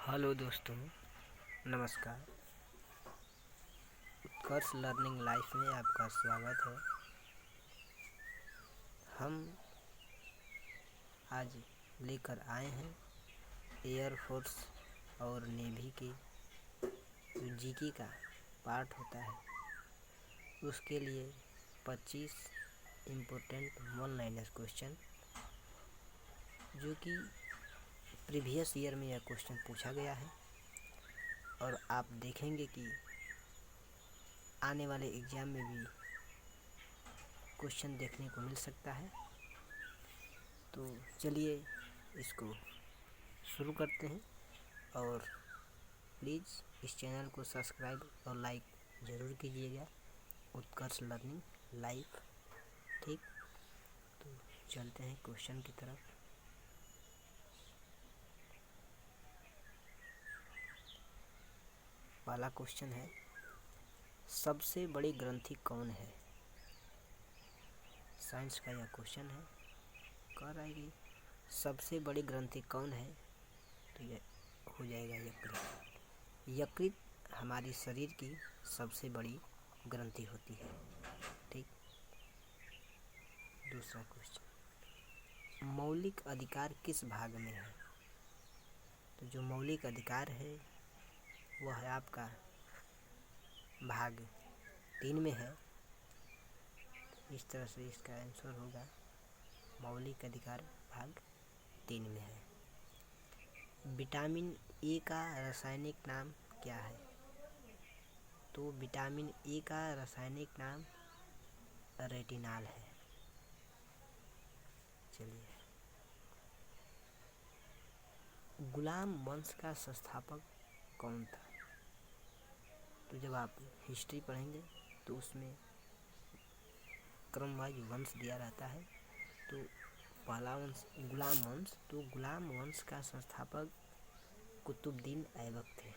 Hello दोस्तों, नमस्कार। उत्कर्ष learning life में आपका स्वागत है। हम आज लेकर आए हैं एयरफोर्स और नेवी के जो जीके का पार्ट होता है उसके लिए 25 इम्पोर्टेंट वन लाइनर क्वेश्चन, जो कि प्रीवियस ईयर में यह क्वेश्चन पूछा गया है और आप देखेंगे कि आने वाले एग्ज़ाम में भी क्वेश्चन देखने को मिल सकता है। तो चलिए इसको शुरू करते हैं और प्लीज़ इस चैनल को सब्सक्राइब और लाइक ज़रूर कीजिएगा, उत्कर्ष लर्निंग लाइफ। ठीक, तो चलते हैं क्वेश्चन की तरफ। पहला क्वेश्चन है, सबसे बड़ी ग्रंथि कौन है? साइंस का यह क्वेश्चन है। कह रहा है कि सबसे बड़ी ग्रंथि कौन है, तो यह हो जाएगा यकृत। यकृत हमारी शरीर की सबसे बड़ी ग्रंथि होती है। ठीक, दूसरा क्वेश्चन, मौलिक अधिकार किस भाग में है? तो जो मौलिक अधिकार है वह है आपका भाग 3 में है। इस तरह से इसका आंसर होगा मौलिक अधिकार भाग 3 में है। विटामिन ए का रासायनिक नाम क्या है? तो विटामिन ए का रासायनिक नाम रेटिनॉल है। चलिए, गुलाम वंश का संस्थापक कौन था? तो जब आप हिस्ट्री पढ़ेंगे तो उसमें क्रमवाइज वंश दिया रहता है। तो पहला वंश गुलाम वंश, तो गुलाम वंश का संस्थापक कुतुबुद्दीन ऐबक थे।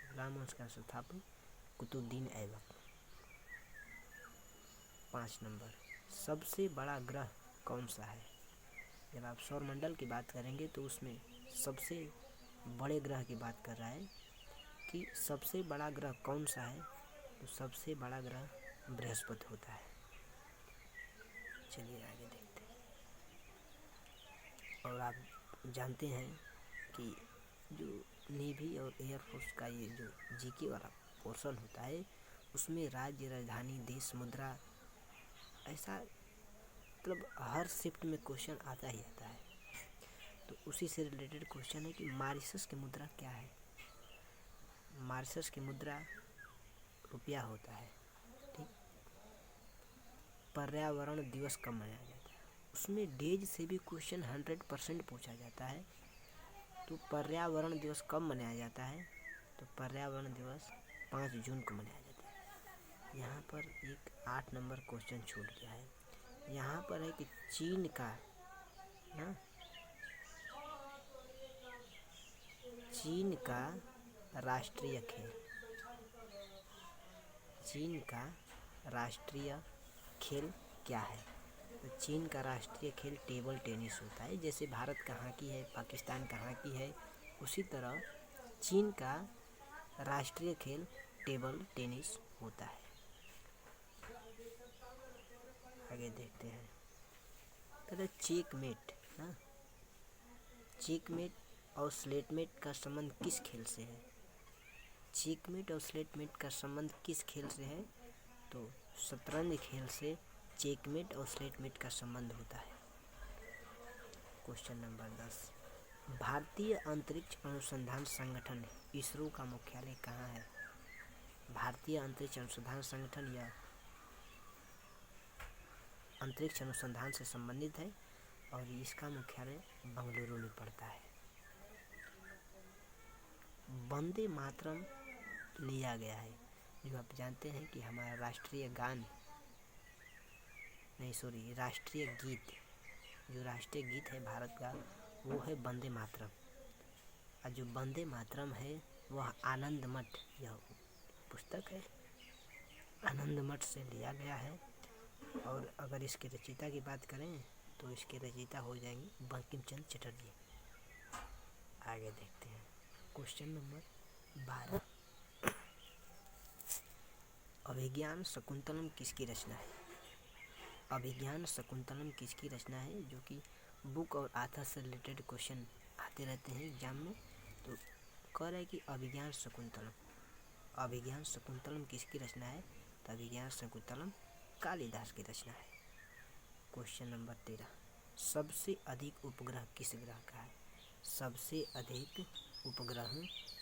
गुलाम वंश का संस्थापक कुतुबुद्दीन ऐबक। 5 नंबर, सबसे बड़ा ग्रह कौन सा है? जब आप सौरमंडल की बात करेंगे तो उसमें सबसे बड़े ग्रह की बात कर रहा है कि सबसे बड़ा ग्रह कौन सा है, तो सबसे बड़ा ग्रह बृहस्पति होता है। चलिए आगे देखते हैं। और आप जानते हैं कि जो नेवी और एयरफोर्स का ये जो जीके वाला पोर्शन होता है उसमें राज्य, राजधानी, देश, मुद्रा, ऐसा मतलब हर शिफ्ट में क्वेश्चन आता ही आता है। तो उसी से रिलेटेड क्वेश्चन है कि मॉरिशस की मुद्रा क्या है? मॉरिशस की मुद्रा रुपया होता है। ठीक, पर्यावरण दिवस कब मनाया जाता है? उसमें डेज से भी क्वेश्चन 100% पूछा जाता है। तो पर्यावरण दिवस कब मनाया जाता है? तो पर्यावरण दिवस 5 जून को मनाया जाता है। यहाँ पर एक 8 नंबर क्वेश्चन छूट गया है। यहाँ पर है कि चीन का ना चीन का राष्ट्रीय खेल, चीन का राष्ट्रीय खेल क्या है? तो चीन का राष्ट्रीय खेल टेबल टेनिस होता है। जैसे भारत का हॉकी है, पाकिस्तान का हॉकी है, उसी तरह चीन का राष्ट्रीय खेल टेबल टेनिस होता है। आगे देखते हैं। तो चेकमेट ना, चेकमेट और स्लेटमेट का संबंध किस खेल से है? चेकमेट और स्लेटमेट का संबंध किस खेल से है? तो शतरंज खेल से चेकमेट और स्लेटमेट का संबंध होता है। क्वेश्चन नंबर 10, भारतीय अंतरिक्ष अनुसंधान संगठन इसरो का मुख्यालय कहाँ है? भारतीय अंतरिक्ष अनुसंधान संगठन या अंतरिक्ष अनुसंधान से संबंधित है और इसका मुख्यालय बंगलुरु में पड़ता है। वंदे मातरम लिया गया है, जो आप जानते हैं कि हमारा राष्ट्रीय गान नहीं सॉरी राष्ट्रीय गीत, जो राष्ट्रीय गीत है भारत का वो है वंदे मातरम। और जो वंदे मातरम है वह आनंद मठ, यह पुस्तक है, आनंद मठ से लिया गया है। और अगर इसके रचयिता की बात करें तो इसके रचयिता हो जाएंगे बंकिम चंद्र चटर्जी। आगे देखते हैं। क्वेश्चन नंबर 12, अभिज्ञान शकुंतलम किसकी रचना है? अभिज्ञान शकुंतलम किसकी रचना है? जो कि बुक और आथर से रिलेटेड क्वेश्चन आते रहते हैं एग्जाम में। तो कह रहा है कि अभिज्ञान शकुंतलम किसकी रचना है? तो अभिज्ञान शकुंतलम कालिदास की रचना है। क्वेश्चन नंबर 13, सबसे अधिक उपग्रह किस ग्रह का है? सबसे अधिक उपग्रह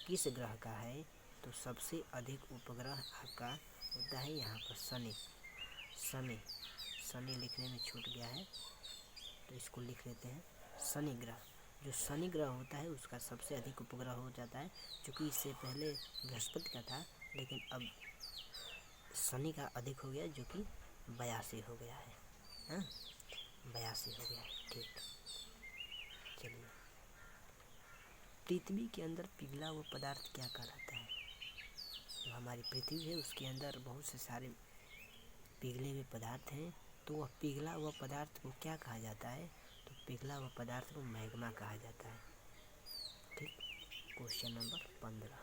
किस ग्रह का है? तो सबसे अधिक उपग्रह आपका होता है यहाँ पर शनि लिखने में छूट गया है तो इसको लिख लेते हैं शनि ग्रह। जो शनि ग्रह होता है उसका सबसे अधिक उपग्रह हो जाता है, क्योंकि इससे पहले बृहस्पति का था, लेकिन अब शनि का अधिक हो गया जो कि 82 हो गया है। 82 हो गया है। ठीक, चलिए, पृथ्वी के अंदर पिघला हुआ पदार्थ क्या कहलाता है? जो हमारी पृथ्वी है उसके अंदर बहुत से सारे पिघले हुए पदार्थ हैं, तो वह पिघला हुआ पदार्थ को क्या कहा जाता है? तो पिघला हुआ पदार्थ को मैग्मा कहा जाता है। ठीक, क्वेश्चन नंबर 15,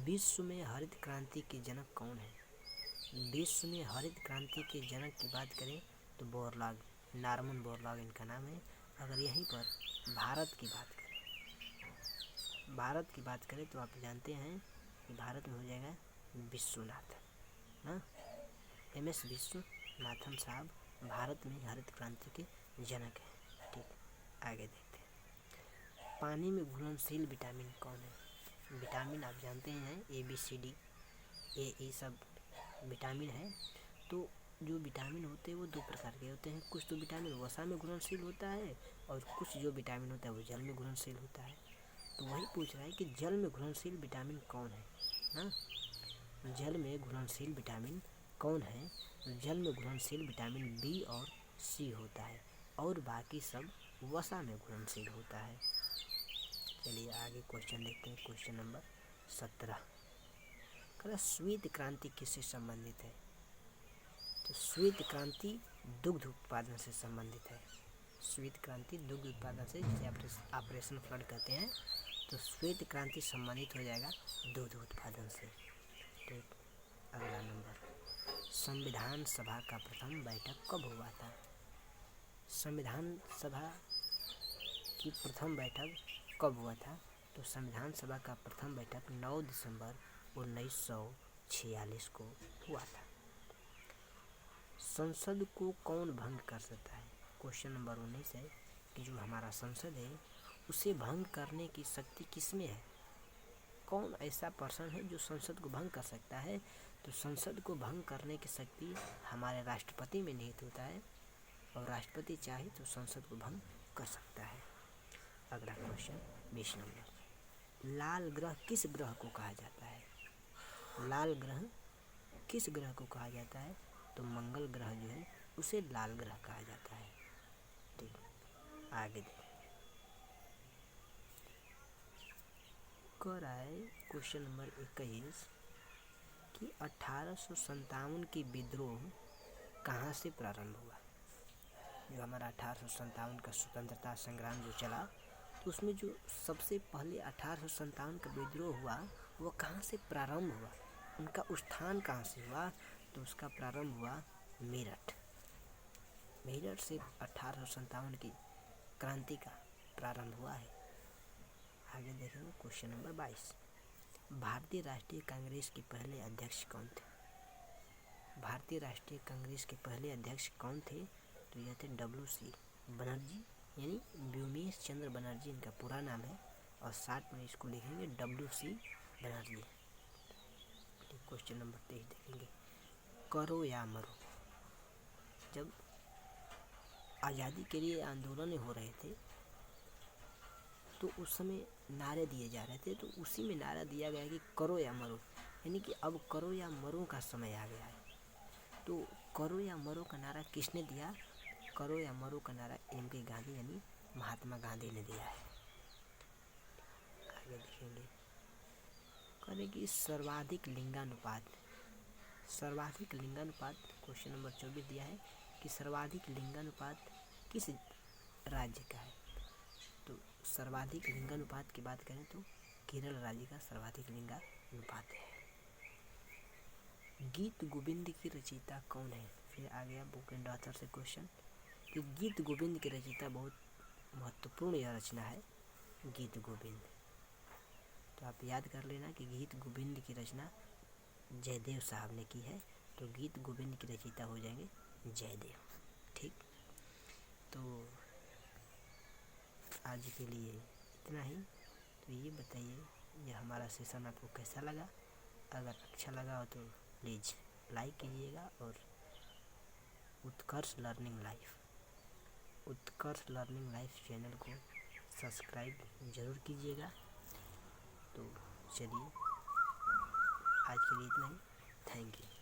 विश्व में हरित क्रांति के जनक कौन है? विश्व में हरित क्रांति के जनक की बात करें तो बोरलॉग, नॉर्मन बोरलॉग इनका नाम है। अगर यहीं पर भारत की बात करें तो आप जानते हैं कि भारत में हो जाएगा विश्वनाथ, MS विश्वनाथन साहब भारत में हरित क्रांति के जनक हैं। ठीक, आगे देखते हैं, पानी में घुलनशील विटामिन कौन है? विटामिन आप जानते हैं ABCD ये सब विटामिन है। तो जो विटामिन होते हैं वो दो प्रकार के होते हैं, कुछ तो विटामिन वसा में घुलनशील होता है और कुछ जो विटामिन होता है वो जल में घुलनशील होता है। तो वही पूछ रहा है कि जल में घुलनशील विटामिन कौन है ना? जल में घुलनशील विटामिन कौन है? जल में घुलनशील विटामिन B और C होता है और बाकी सब वसा में घुलनशील होता है। चलिए आगे क्वेश्चन देखते हैं। क्वेश्चन नंबर 17, श्वेत क्रांति किससे संबंधित है? तो श्वेत क्रांति दुग्ध उत्पादन से संबंधित है। श्वेत क्रांति दुग्ध उत्पादन से, जिसे ऑपरेशन फ्लड कहते हैं, तो श्वेत क्रांति संबंधित हो जाएगा दुग्ध उत्पादन से। ठीक, अगला नंबर, संविधान सभा का प्रथम बैठक कब हुआ था? संविधान सभा की प्रथम बैठक कब हुआ था? तो संविधान सभा का प्रथम बैठक 9 दिसंबर 1946 को हुआ था। संसद को कौन भंग कर सकता है? क्वेश्चन नंबर 19 है कि जो हमारा संसद है उसे भंग करने की शक्ति किसमें है? कौन ऐसा पर्सन है जो संसद को भंग कर सकता है? तो संसद को भंग करने की शक्ति हमारे राष्ट्रपति में निहित होता है और राष्ट्रपति चाहे तो संसद को भंग कर सकता है। अगला क्वेश्चन 20 नंबर, लाल ग्रह किस ग्रह को कहा जाता है? लाल ग्रह किस ग्रह को कहा जाता है? तो मंगल ग्रह जो है उसे लाल ग्रह कहा जाता है। ठीक, आगे देखिए, कह रहा है क्वेश्चन नंबर 21 कि 1857 की विद्रोह कहाँ से प्रारंभ हुआ? जो हमारा 1857 का स्वतंत्रता संग्राम जो चला, तो उसमें जो सबसे पहले 1857 का विद्रोह हुआ वो कहाँ से प्रारंभ हुआ? उनका उत्थान कहाँ से हुआ? तो उसका प्रारंभ हुआ मेरठ से 1857 की क्रांति का प्रारंभ हुआ है। आगे देखेंगे क्वेश्चन नंबर 22, भारतीय राष्ट्रीय कांग्रेस के पहले अध्यक्ष कौन थे? भारतीय राष्ट्रीय कांग्रेस के पहले अध्यक्ष कौन थे? तो यह थे WC बनर्जी, यानी व्योमेश चंद्र बनर्जी इनका पूरा नाम है और साथ में इसको लिखेंगे WC बनर्जी। क्वेश्चन नंबर 23 देखेंगे, करो या मरो। जब आज़ादी के लिए आंदोलन हो रहे थे तो उस समय नारे दिए जा रहे थे, तो उसी में नारा दिया गया कि करो या मरो, यानी कि अब करो या मरो का समय आ गया है। तो करो या मरो का नारा किसने दिया? करो या मरो का नारा MK गांधी यानी महात्मा गांधी ने दिया है। आगे देखेंगे, करें कि सर्वाधिक लिंगानुपात क्वेश्चन नंबर 24 दिया है कि सर्वाधिक लिंगानुपात किस राज्य का है? तो सर्वाधिक लिंगानुपात की बात करें तो केरल राज्य का सर्वाधिक लिंगानुपात है। गीत गोविंद की रचयिता कौन है? फिर आ गया बुक एंड ऑथर से क्वेश्चन कि गीत गोविंद की रचयिता बहुत महत्वपूर्ण यह रचना है गीत गोविंद। तो आप याद कर लेना कि गीत गोविंद की रचना जयदेव साहब ने की है। तो गीत गोविंद की रचयिता हो जाएंगे जयदेव। ठीक, तो आज के लिए इतना ही। तो ये बताइए यह हमारा सेशन आपको कैसा लगा? अगर अच्छा लगा हो तो प्लीज़ लाइक कीजिएगा और उत्कर्ष लर्निंग लाइफ चैनल को सब्सक्राइब ज़रूर कीजिएगा। तो चलिए आज के लिए इतना ही। Thank you.